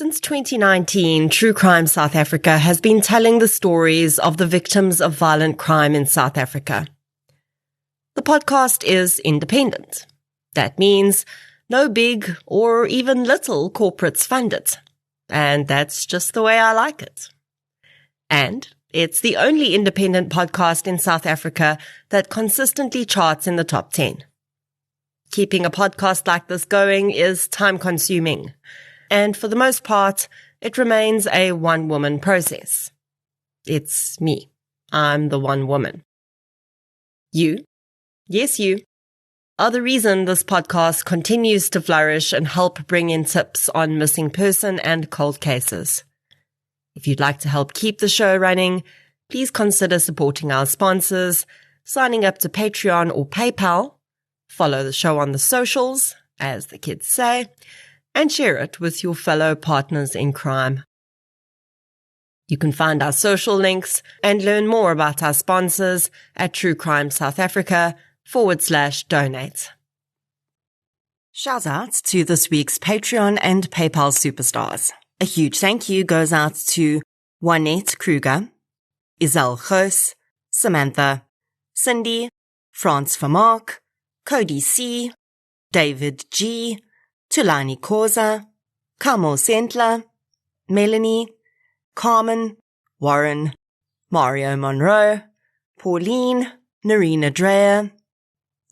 Since 2019, True Crime South Africa has been telling the stories of the victims of violent crime in South Africa. The podcast is independent. That means no big or even little corporates fund it. And that's just the way I like it. And it's the only independent podcast in South Africa that consistently charts in the top 10. Keeping a podcast like this going is time-consuming. And for the most part, it remains a one-woman process. It's me. I'm the one woman. You, yes you, are the reason this podcast continues to flourish and help bring in tips on missing person and cold cases. If you'd like to help keep the show running, please consider supporting our sponsors, signing up to Patreon or PayPal, follow the show on the socials, as the kids say, and share it with your fellow partners in crime. You can find our social links and learn more about our sponsors at True Crime South Africa/donate. Shout out to this week's Patreon and PayPal superstars. A huge thank you goes out to Juanette Kruger, Isel Goos, Samantha, Cindy, Frans Vermaak, Cody C., David G., Tulani Koza, Kamo Sentler, Melanie, Carmen, Warren, Mario Monroe, Pauline, Narina Dreyer,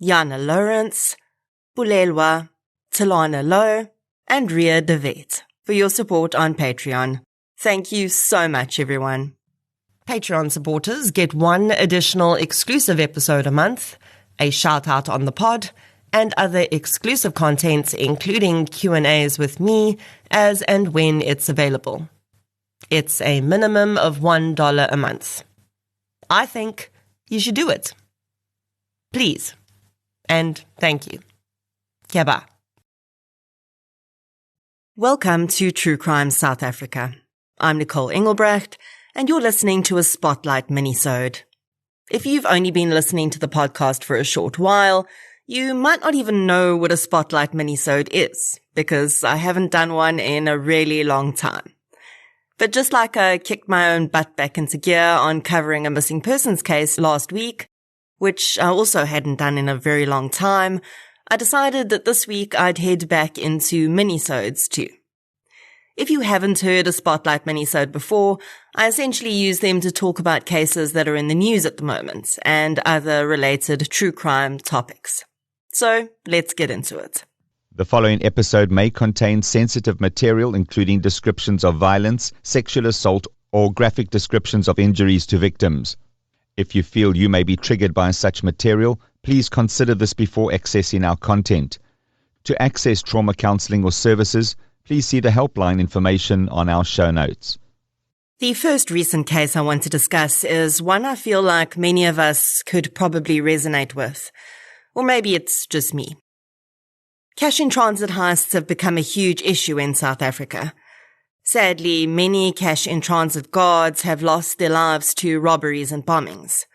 Jana Lawrence, Bulelwa, Talana Lowe, and Ria De Vet for your support on Patreon. Thank you so much, everyone. Patreon supporters get one additional exclusive episode a month, a shout-out on the pod, and other exclusive contents, including Q&As with me as and when it's available. It's a minimum of $1 a month. I think you should do it. Please. And thank you. Kiaba. Welcome to True Crime South Africa. I'm Nicole Engelbrecht, and you're listening to a Spotlight Minisode. If you've only been listening to the podcast for a short while, you might not even know what a Spotlight Minisode is, because I haven't done one in a really long time. But just like I kicked my own butt back into gear on covering a missing persons case last week, which I also hadn't done in a very long time, I decided that this week I'd head back into minisodes too. If you haven't heard a Spotlight Minisode before, I essentially use them to talk about cases that are in the news at the moment and other related true crime topics. So let's get into it. The following episode may contain sensitive material, including descriptions of violence, sexual assault, or graphic descriptions of injuries to victims. If you feel you may be triggered by such material, please consider this before accessing our content. To access trauma counseling or services, please see the helpline information on our show notes. The first recent case I want to discuss is one I feel like many of us could probably resonate with. Or maybe it's just me. Cash-in-transit heists have become a huge issue in South Africa. Sadly, many cash-in-transit guards have lost their lives to robberies and bombings.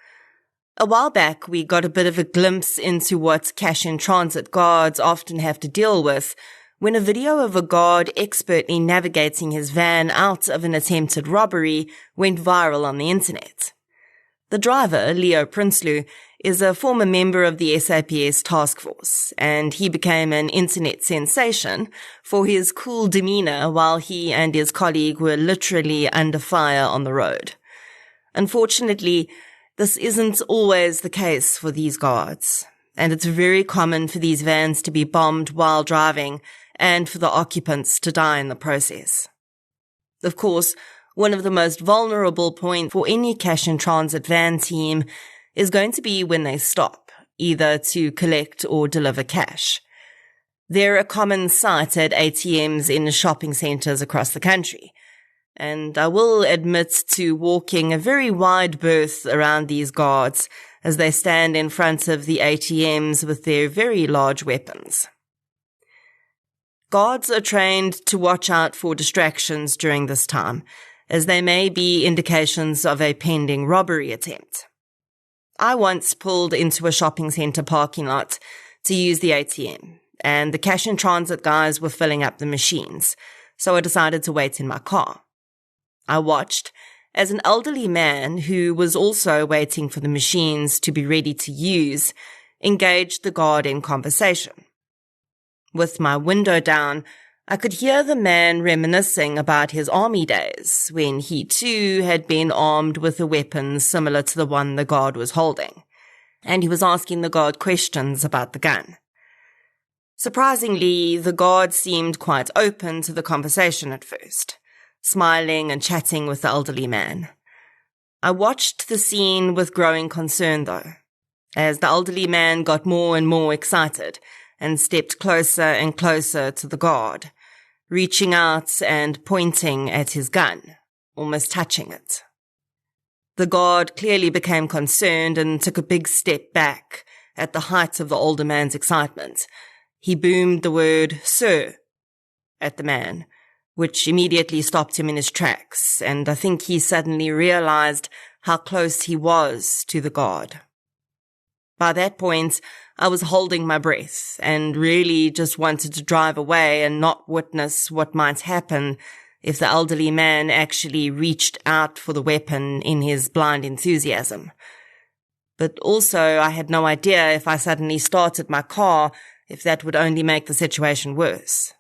A while back, we got a bit of a glimpse into what cash-in-transit guards often have to deal with when a video of a guard expertly navigating his van out of an attempted robbery went viral on the internet. The driver, Leo Prinsloo, is a former member of the SAPS task force, and he became an internet sensation for his cool demeanor while he and his colleague were literally under fire on the road. Unfortunately, this isn't always the case for these guards, and it's very common for these vans to be bombed while driving and for the occupants to die in the process. Of course, one of the most vulnerable points for any cash-in-transit van team is going to be when they stop, either to collect or deliver cash. They're a common sight at ATMs in shopping centres across the country, and I will admit to walking a very wide berth around these guards as they stand in front of the ATMs with their very large weapons. Guards are trained to watch out for distractions during this time, as they may be indications of a pending robbery attempt. I once pulled into a shopping centre parking lot to use the ATM, and the cash-in-transit guys were filling up the machines, so I decided to wait in my car. I watched as an elderly man who was also waiting for the machines to be ready to use engaged the guard in conversation. With my window down, I could hear the man reminiscing about his army days when he too had been armed with a weapon similar to the one the guard was holding, and he was asking the guard questions about the gun. Surprisingly, the guard seemed quite open to the conversation at first, smiling and chatting with the elderly man. I watched the scene with growing concern, though, as the elderly man got more and more excited and stepped closer and closer to the guard, reaching out and pointing at his gun, almost touching it. The guard clearly became concerned and took a big step back at the height of the older man's excitement. He boomed the word, "Sir," at the man, which immediately stopped him in his tracks, and I think he suddenly realized how close he was to the guard. By that point, I was holding my breath and really just wanted to drive away and not witness what might happen if the elderly man actually reached out for the weapon in his blind enthusiasm. But also, I had no idea if I suddenly started my car, if that would only make the situation worse.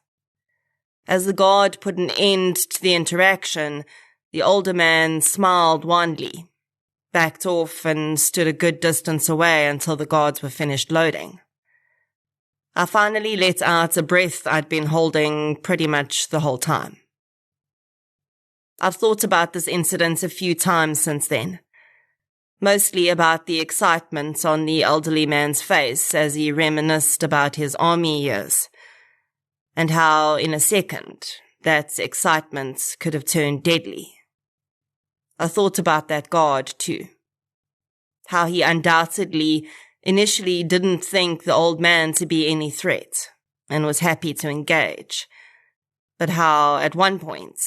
As the guard put an end to the interaction, the older man smiled wanly, backed off and stood a good distance away until the guards were finished loading. I finally let out a breath I'd been holding pretty much the whole time. I've thought about this incident a few times since then, mostly about the excitement on the elderly man's face as he reminisced about his army years, and how, in a second, that excitement could have turned deadly. I thought about that guard, too. How he undoubtedly initially didn't think the old man to be any threat, and was happy to engage. But how, at one point,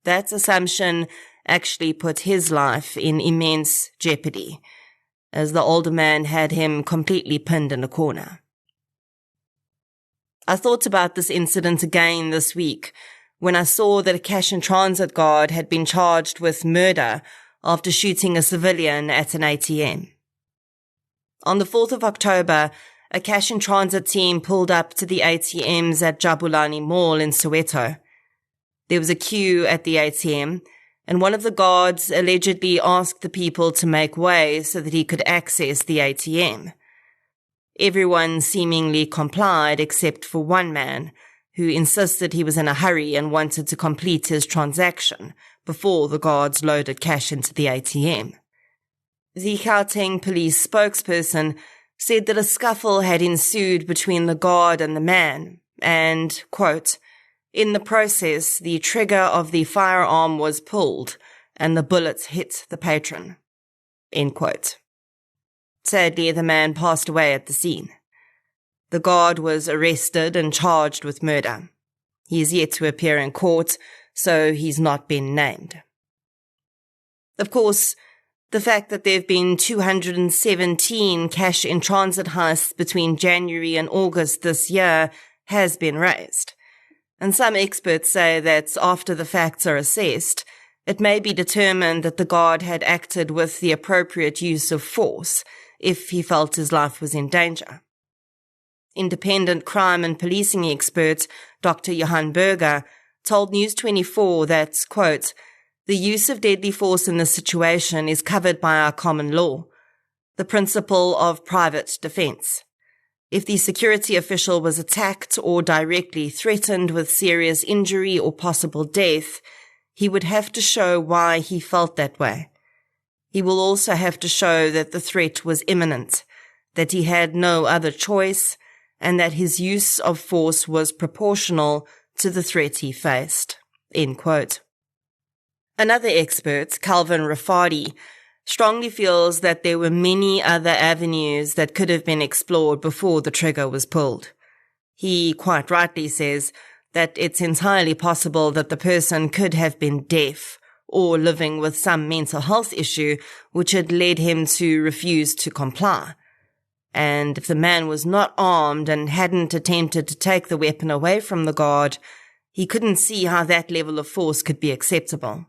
that assumption actually put his life in immense jeopardy, as the older man had him completely pinned in a corner. I thought about this incident again this week when I saw that a cash and transit guard had been charged with murder after shooting a civilian at an ATM. On the 4th of October, a cash and transit team pulled up to the ATMs at Jabulani Mall in Soweto. There was a queue at the ATM, and one of the guards allegedly asked the people to make way so that he could access the ATM. Everyone seemingly complied except for one man, who insisted he was in a hurry and wanted to complete his transaction before the guards loaded cash into the ATM. The Gauteng police spokesperson said that a scuffle had ensued between the guard and the man, and, quote, "In the process, the trigger of the firearm was pulled and the bullets hit the patron," end quote. Sadly, the man passed away at the scene. The guard was arrested and charged with murder. He is yet to appear in court, so he's not been named. Of course, the fact that there have been 217 cash-in-transit heists between January and August this year has been raised, and some experts say that after the facts are assessed, it may be determined that the guard had acted with the appropriate use of force if he felt his life was in danger. Independent crime and policing expert Dr. Johan Berger told News 24 that, quote, "The use of deadly force in this situation is covered by our common law, the principle of private defense. If the security official was attacked or directly threatened with serious injury or possible death, he would have to show why he felt that way. He will also have to show that the threat was imminent, that he had no other choice, and that his use of force was proportional to the threat he faced," end quote. Another expert, Calvin Rafadi, strongly feels that there were many other avenues that could have been explored before the trigger was pulled. He quite rightly says that it's entirely possible that the person could have been deaf or living with some mental health issue which had led him to refuse to comply. And if the man was not armed and hadn't attempted to take the weapon away from the guard, He couldn't see how that level of force could be acceptable.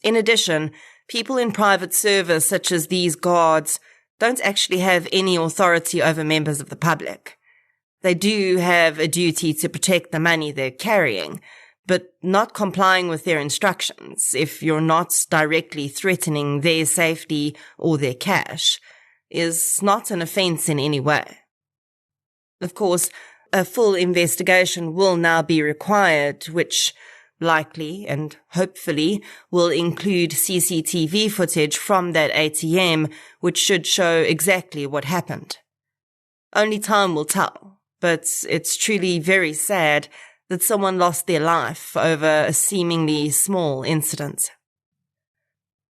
In addition, people in private service, such as these guards, don't actually have any authority over members of the public. They do have a duty to protect the money they're carrying, but not complying with their instructions, if you're not directly threatening their safety or their cash, is not an offence in any way. Of course, a full investigation will now be required, which likely and hopefully will include CCTV footage from that ATM, which should show exactly what happened. Only time will tell, but it's truly very sad that someone lost their life over a seemingly small incident.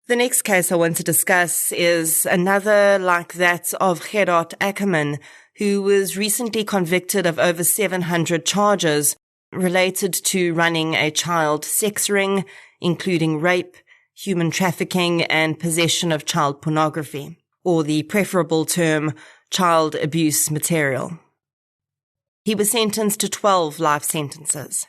The next case I want to discuss is another like that of Gerard Ackerman, who was recently convicted of over 700 charges related to running a child sex ring, including rape, human trafficking, and possession of child pornography, or the preferable term, child abuse material. He was sentenced to 12 life sentences.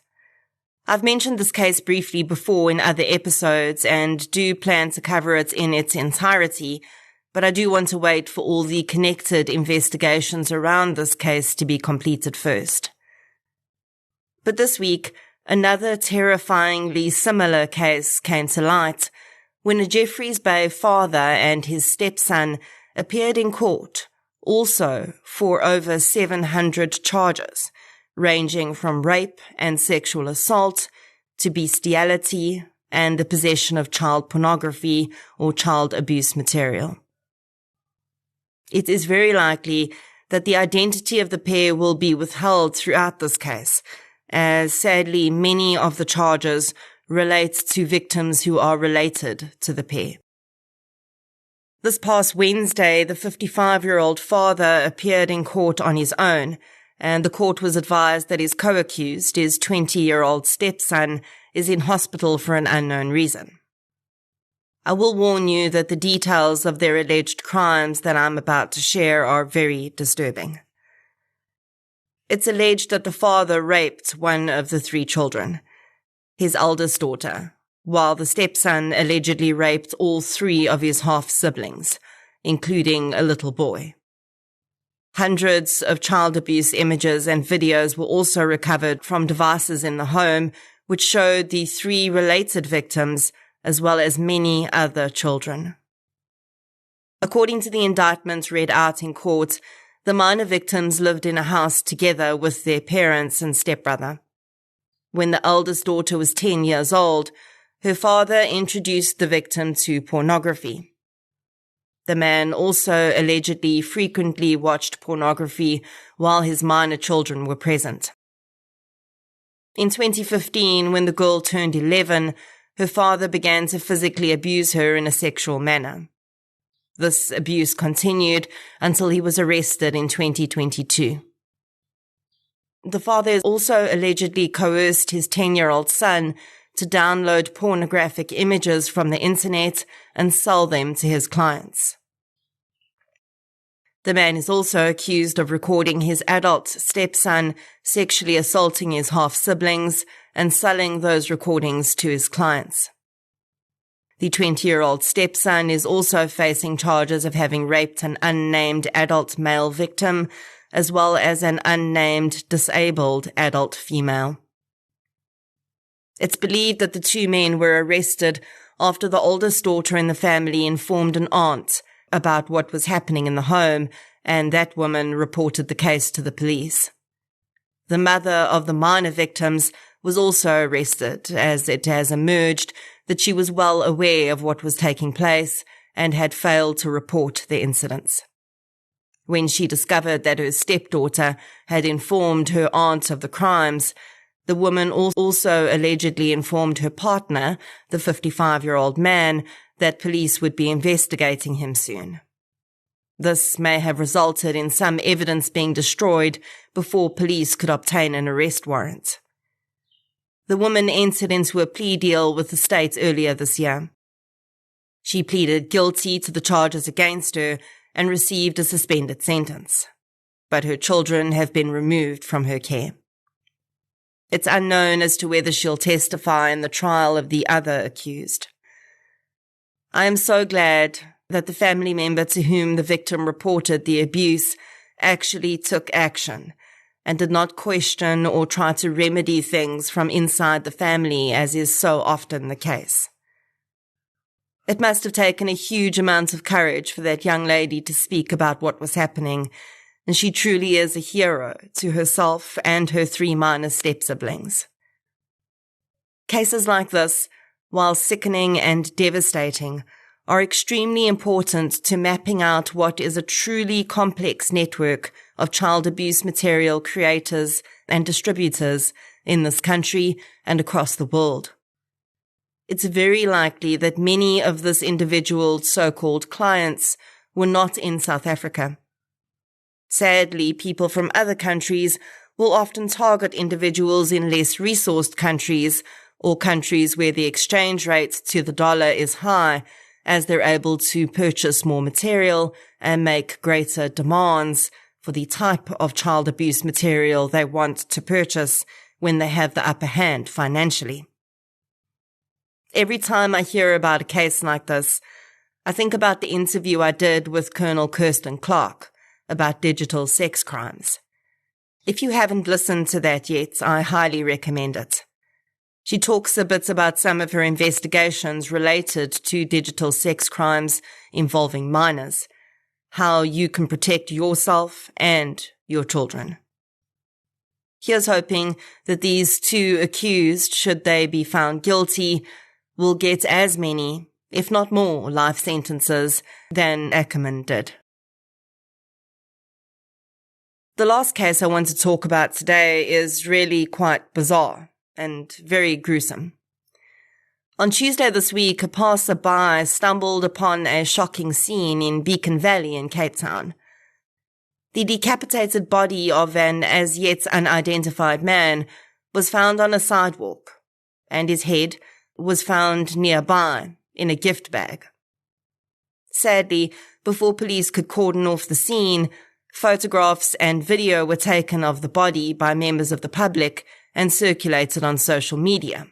I've mentioned this case briefly before in other episodes and do plan to cover it in its entirety, but I do want to wait for all the connected investigations around this case to be completed first. But this week, another terrifyingly similar case came to light when a Jeffreys Bay father and his stepson appeared in court, also for over 700 charges, ranging from rape and sexual assault to bestiality and the possession of child pornography or child abuse material. It is very likely that the identity of the pair will be withheld throughout this case, as sadly many of the charges relate to victims who are related to the pair. This past Wednesday, the 55-year-old father appeared in court on his own, and the court was advised that his co-accused, his 20-year-old stepson, is in hospital for an unknown reason. I will warn you that the details of their alleged crimes that I'm about to share are very disturbing. It's alleged that the father raped one of the 3 children, his eldest daughter, while the stepson allegedly raped all 3 of his half-siblings, including a little boy. Hundreds of child abuse images and videos were also recovered from devices in the home, which showed the 3 related victims, as well as many other children. According to the indictment read out in court, the minor victims lived in a house together with their parents and stepbrother. When the eldest daughter was 10 years old, her father introduced the victim to pornography. The man also allegedly frequently watched pornography while his minor children were present. In 2015, when the girl turned 11, her father began to physically abuse her in a sexual manner. This abuse continued until he was arrested in 2022. The father also allegedly coerced his 10-year-old son to download pornographic images from the internet and sell them to his clients. The man is also accused of recording his adult stepson sexually assaulting his half-siblings and selling those recordings to his clients. The 20-year-old stepson is also facing charges of having raped an unnamed adult male victim, as well as an unnamed disabled adult female. It's believed that the 2 men were arrested after the oldest daughter in the family informed an aunt about what was happening in the home, and that woman reported the case to the police. The mother of the minor victims was also arrested, as it has emerged that she was well aware of what was taking place and had failed to report the incidents. When she discovered that her stepdaughter had informed her aunt of the crimes, the woman also allegedly informed her partner, the 55-year-old man, that police would be investigating him soon. This may have resulted in some evidence being destroyed before police could obtain an arrest warrant. The woman entered into a plea deal with the state earlier this year. She pleaded guilty to the charges against her and received a suspended sentence, but her children have been removed from her care. It's unknown as to whether she'll testify in the trial of the other accused. I am so glad that the family member to whom the victim reported the abuse actually took action and did not question or try to remedy things from inside the family, as is so often the case. It must have taken a huge amount of courage for that young lady to speak about what was happening, and she truly is a hero to herself and her 3 minor step-siblings. Cases like this, while sickening and devastating, are extremely important to mapping out what is a truly complex network of child abuse material creators and distributors in this country and across the world. It's very likely that many of this individual's so-called clients were not in South Africa. Sadly, people from other countries will often target individuals in less resourced countries or countries where the exchange rate to the dollar is high, as they're able to purchase more material and make greater demands for the type of child abuse material they want to purchase when they have the upper hand financially. Every time I hear about a case like this, I think about the interview I did with Colonel Kirsten Clark about digital sex crimes. If you haven't listened to that yet, I highly recommend it. She talks a bit about some of her investigations related to digital sex crimes involving minors, how you can protect yourself and your children. Here's hoping that these 2 accused, should they be found guilty, will get as many, if not more, life sentences than Ackerman did. The last case I want to talk about today is really quite bizarre and very gruesome. On Tuesday this week, a passerby stumbled upon a shocking scene in Beacon Valley in Cape Town. The decapitated body of an as yet unidentified man was found on a sidewalk, and his head was found nearby in a gift bag. Sadly, before police could cordon off the scene, photographs and video were taken of the body by members of the public and circulated on social media,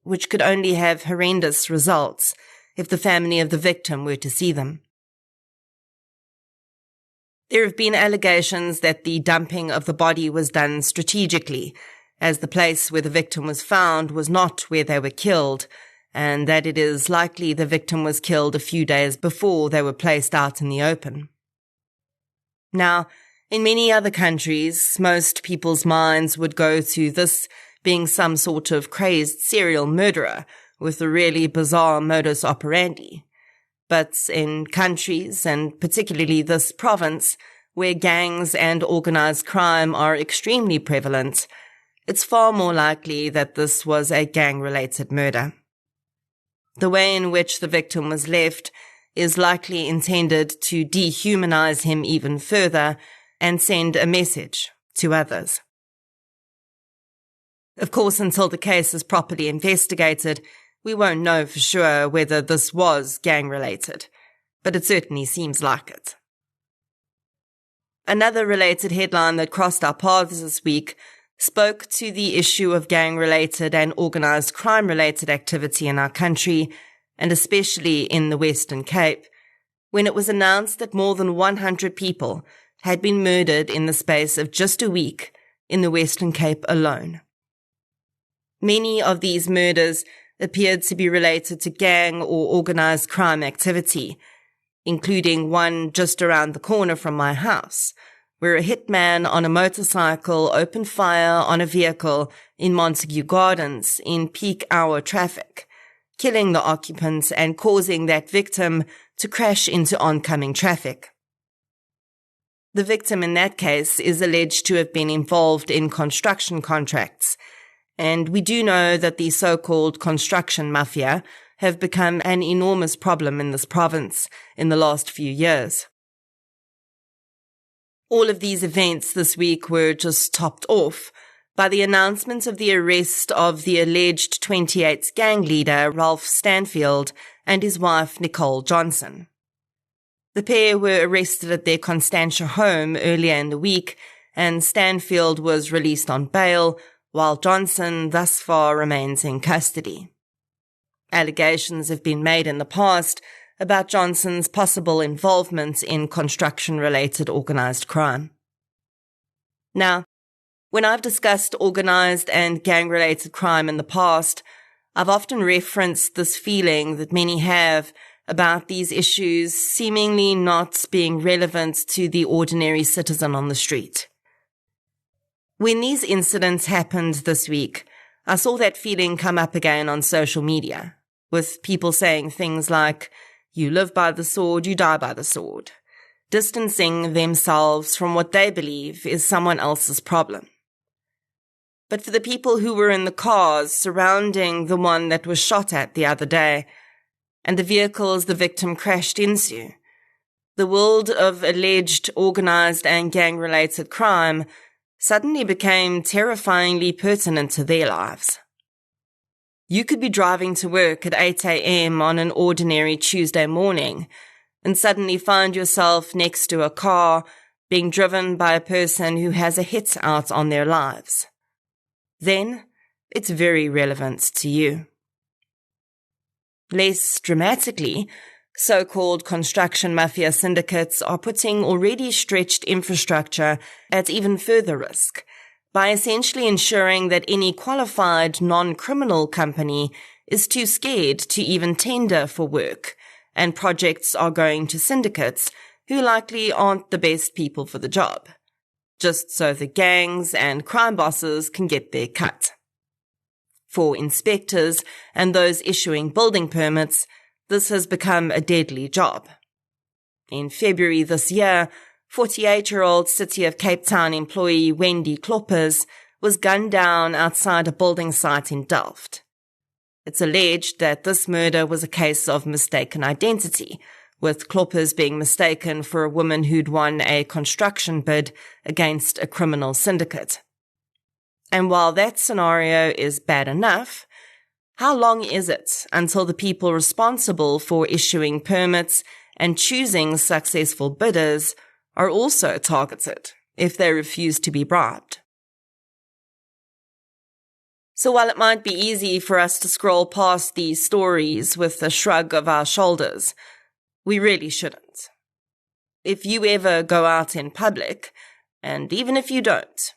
which could only have horrendous results if the family of the victim were to see them. There have been allegations that the dumping of the body was done strategically, as the place where the victim was found was not where they were killed, and that it is likely the victim was killed a few days before they were placed out in the open. Now, in many other countries, most people's minds would go to this being some sort of crazed serial murderer with a really bizarre modus operandi. But in countries, and particularly this province, where gangs and organized crime are extremely prevalent, it's far more likely that this was a gang-related murder. The way in which the victim was left is likely intended to dehumanize him even further and send a message to others. Of course, until the case is properly investigated, we won't know for sure whether this was gang-related, but it certainly seems like it. Another related headline that crossed our paths this week spoke to the issue of gang-related and organized crime-related activity in our country, and especially in the Western Cape, when it was announced that more than 100 people had been murdered in the space of just a week in the Western Cape alone. Many of these murders appeared to be related to gang or organized crime activity, including one just around the corner from my house, where a hitman on a motorcycle opened fire on a vehicle in Montague Gardens in peak hour traffic, killing the occupants and causing that victim to crash into oncoming traffic. The victim in that case is alleged to have been involved in construction contracts, and we do know that the so-called construction mafia have become an enormous problem in this province in the last few years. All of these events this week were just topped off by the announcement of the arrest of the alleged 28th gang leader Ralph Stanfield and his wife Nicole Johnson. The pair were arrested at their Constantia home earlier in the week, and Stanfield was released on bail, while Johnson thus far remains in custody. Allegations have been made in the past about Johnson's possible involvement in construction-related organized crime. Now, when I've discussed organized and gang-related crime in the past, I've often referenced this feeling that many have about these issues seemingly not being relevant to the ordinary citizen on the street. When these incidents happened this week, I saw that feeling come up again on social media, with people saying things like, "You live by the sword, you die by the sword," distancing themselves from what they believe is someone else's problem. But for the people who were in the cars surrounding the one that was shot at the other day, and the vehicles the victim crashed into, the world of alleged organized and gang-related crime suddenly became terrifyingly pertinent to their lives. You could be driving to work at 8 a.m. on an ordinary Tuesday morning and suddenly find yourself next to a car being driven by a person who has a hit out on their lives. Then it's very relevant to you. Less dramatically, so-called construction mafia syndicates are putting already stretched infrastructure at even further risk by essentially ensuring that any qualified non-criminal company is too scared to even tender for work, and projects are going to syndicates who likely aren't the best people for the job, just so the gangs and crime bosses can get their cut. For inspectors and those issuing building permits, this has become a deadly job. In February this year, 48-year-old City of Cape Town employee Wendy Kloppers was gunned down outside a building site in Delft. It's alleged that this murder was a case of mistaken identity, with Kloppers being mistaken for a woman who'd won a construction bid against a criminal syndicate. And while that scenario is bad enough, how long is it until the people responsible for issuing permits and choosing successful bidders are also targeted if they refuse to be bribed? So while it might be easy for us to scroll past these stories with a shrug of our shoulders, we really shouldn't. If you ever go out in public, and even if you don't,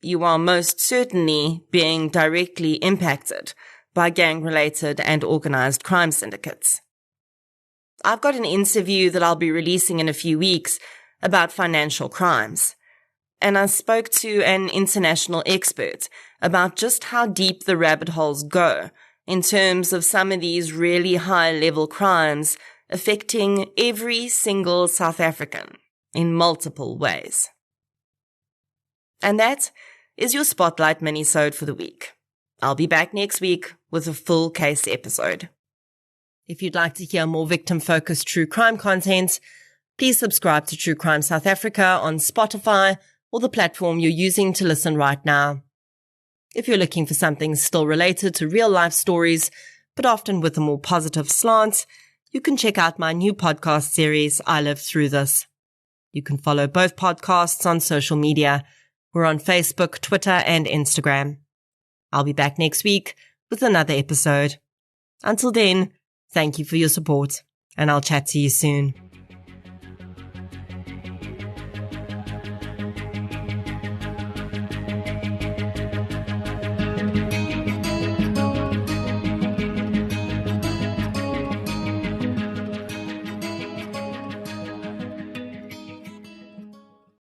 you are most certainly being directly impacted by gang-related and organized crime syndicates. I've got an interview that I'll be releasing in a few weeks about financial crimes, and I spoke to an international expert about just how deep the rabbit holes go in terms of some of these really high-level crimes affecting every single South African in multiple ways. And that is your Spotlight Minisode for the week. I'll be back next week with a full case episode. If you'd like to hear more victim-focused true crime content, please subscribe to True Crime South Africa on Spotify or the platform you're using to listen right now. If you're looking for something still related to real-life stories, but often with a more positive slant, you can check out my new podcast series, I Lived Through This. You can follow both podcasts on social media. We're on Facebook, Twitter, and Instagram. I'll be back next week with another episode. Until then, thank you for your support, and I'll chat to you soon.